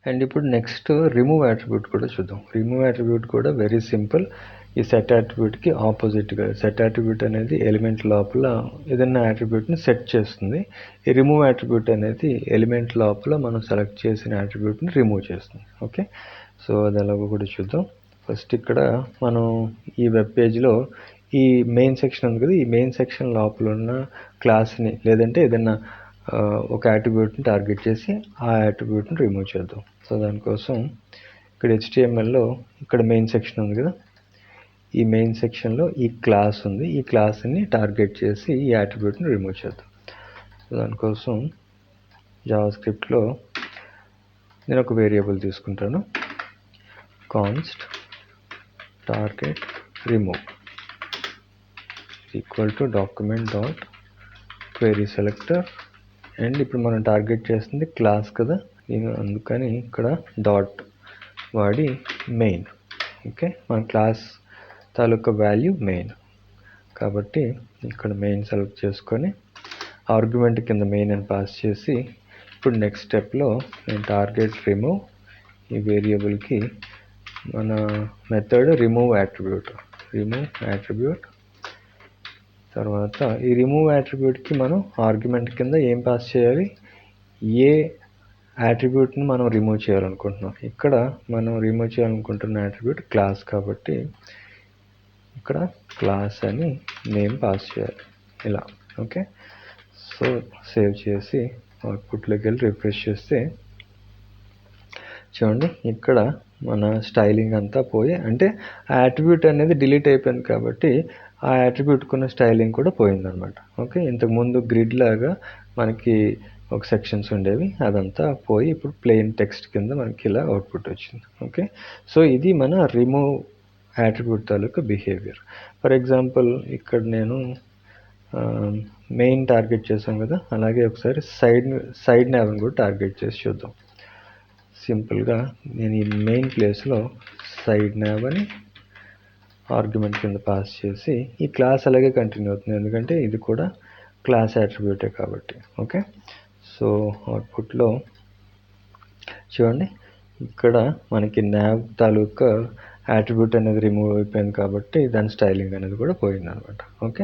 And ఇప్పుడు next remove attribute కూడా చూద్దాం. రిమూవ్ అట్రిబ్యూట్ కూడా వెరీ సింపుల్. ఈ సెట్ అట్రిబ్యూట్కి ఆపోజిట్గా, సెట్ అట్రిబ్యూట్ అనేది ఎలిమెంట్ లోపల ఏదైనా అట్రిబ్యూట్ని సెట్ చేస్తుంది. ఈ రిమూవ్ అట్రిబ్యూట్ అనేది ఎలిమెంట్ లోపల మనం సెలెక్ట్ చేసిన అట్రిబ్యూట్ని రిమూవ్ చేస్తుంది. ఓకే, సో అది ఎలాగో కూడా చూద్దాం. ఫస్ట్ ఇక్కడ మనం ఈ వెబ్ పేజ్లో ఈ మెయిన్ సెక్షన్ ఉంది కదా, ఈ మెయిన్ సెక్షన్ లోపల ఉన్న క్లాస్ని లేదంటే ఏదైనా ఒక అట్రిబ్యూట్ని టార్గెట్ చేసి ఆ అట్రిబ్యూట్ని రిమూవ్ చేద్దాం. సో దానికోసం ఇక్కడ HTMLలో ఇక్కడ మెయిన్ సెక్షన్ ఉంది కదా, ఈ మెయిన్ సెక్షన్లో ఈ క్లాస్ ఉంది. ఈ క్లాస్ని టార్గెట్ చేసి ఈ అట్రిబ్యూట్ని రిమూవ్ చేద్దాం. సో దానికోసం జావాస్క్రిప్ట్లో నేను ఒక వేరియబుల్ తీసుకుంటాను, const target remove equal to document dot query selector. And ఇప్పుడు మనం టార్గెట్ చేస్తుంది క్లాస్ కదా, నేను అందుకని ఇక్కడ డాట్ వాడి మెయిన్. ఓకే, మన క్లాస్ తాలూకా వాల్యూ మెయిన్ కాబట్టి ఇక్కడ మెయిన్ సెలెక్ట్ చేసుకొని ఆర్గ్యుమెంట్ కింద మెయిన్ అని పాస్ చేసి ఇప్పుడు నెక్స్ట్ స్టెప్లో నేను టార్గెట్ రిమూవ్ ఈ వేరియబుల్కి మన మెథడ్ రిమూవ్ అట్రిబ్యూట్ తర్వాత ఈ రిమూవ్ అట్రిబ్యూట్కి మనం ఆర్గ్యుమెంట్ కింద ఏం పాస్ చేయాలి, ఏ అట్రిబ్యూట్ని మనం రిమూవ్ చేయాలనుకుంటున్నాం. ఇక్కడ మనం రిమూవ్ చేయాలనుకుంటున్న అట్రిబ్యూట్ క్లాస్ కాబట్టి ఇక్కడ క్లాస్ అని నేమ్ పాస్ చేయాలి ఇలా. ఓకే, సో సేవ్ చేసి అవుట్పుట్లోకి వెళ్ళి రిఫ్రెష్ చేస్తే చూడండి ఇక్కడ మన స్టైలింగ్ అంతా పోయి, అంటే ఆ అట్రిబ్యూట్ అనేది డిలీట్ అయిపోయింది కాబట్టి ఆ అట్రిబ్యూట్కున్న స్టైలింగ్ కూడా పోయిందనమాట. ఓకే, ఇంతకుముందు గ్రిడ్ లాగా మనకి ఒక సెక్షన్స్ ఉండేవి, అదంతా పోయి ఇప్పుడు ప్లెయిన్ టెక్స్ట్ కింద మనకి ఇలా అవుట్పుట్ వచ్చింది. ఓకే, సో ఇది మన remove attribute taluka behaviour. For example ఇక్కడ నేను మెయిన్ టార్గెట్ చేసాం కదా, అలాగే ఒకసారి సైడ్ నావ్ని కూడా టార్గెట్ చేసి చూద్దాం. సింపుల్గా నేను ఈ మెయిన్ ప్లేస్లో సైడ్ నావ్ అని ఆర్గ్యుమెంట్ కింద పాస్ చేసి ఈ క్లాస్ అలాగే కంటిన్యూ అవుతుంది, ఎందుకంటే ఇది కూడా క్లాస్ అట్రిబ్యూటే కాబట్టి. ఓకే, సో అవుట్పుట్లో చూడండి ఇక్కడ మనకి నావ్ తాలూకా అట్రిబ్యూట్ అనేది రిమూవ్ అయిపోయింది కాబట్టి దాని స్టైలింగ్ అనేది కూడా పోయింది అనమాట. ఓకే.